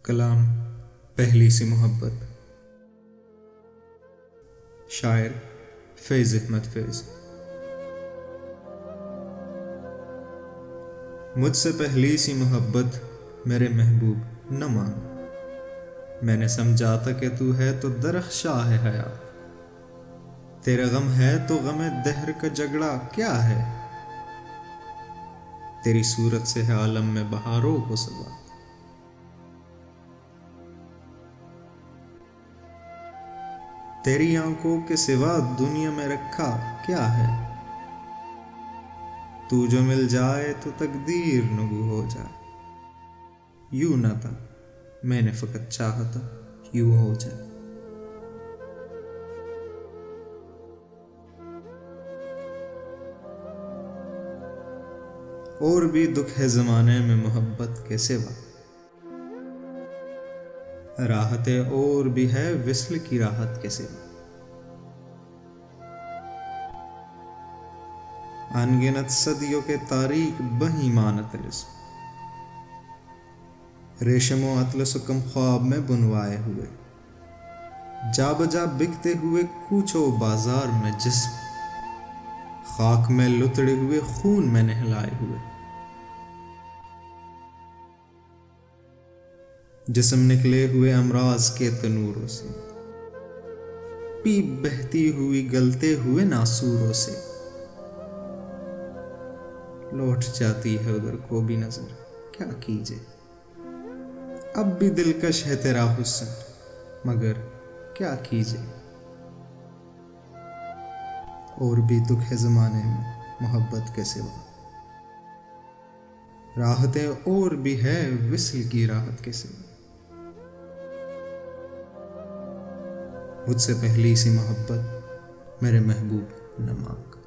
کلام پہلی سی محبت، شاعر فیض احمد فیض۔ مجھ سے پہلی سی محبت میرے محبوب نہ مانگ، میں نے سمجھا تھا کہ تو ہے تو درخشاں ہے حیات، تیرا غم ہے تو غم دہر کا جھگڑا کیا ہے، تیری صورت سے ہے عالم میں بہاروں کو سزا، تیری آنکھوں کے سوا دنیا میں رکھا کیا ہے، تو جو مل جائے تو تقدیر نگو ہو جائے، یوں نہ تھا میں نے فقط چاہا تھا یوں ہو جائے۔ اور بھی دکھ ہے زمانے میں محبت کے سوا، راحتیں اور بھی ہے وصل کی راحت کے سوا، انگنت صدیوں کے تاریک بہیں مانت الاسم، ریشم و اطلس و کم خواب میں بنوائے ہوئے، جا بجا بکتے ہوئے کوچوں بازار میں جسم، خاک میں لتڑے ہوئے خون میں نہلائے ہوئے، جسم نکلے ہوئے امراض کے تنوروں سے، پیپ بہتی ہوئی گلتے ہوئے ناسوروں سے، لوٹ جاتی ہے ادھر کو بھی نظر کیا کیجے، اب بھی دلکش ہے تیرا حسن مگر کیا کیجے۔ اور بھی دکھ ہے زمانے میں محبت کے سوا، راحتیں اور بھی ہے وصل کی راحت کے سوا، مجھ سے پہلی سی محبت میرے محبوب نہ مانگ۔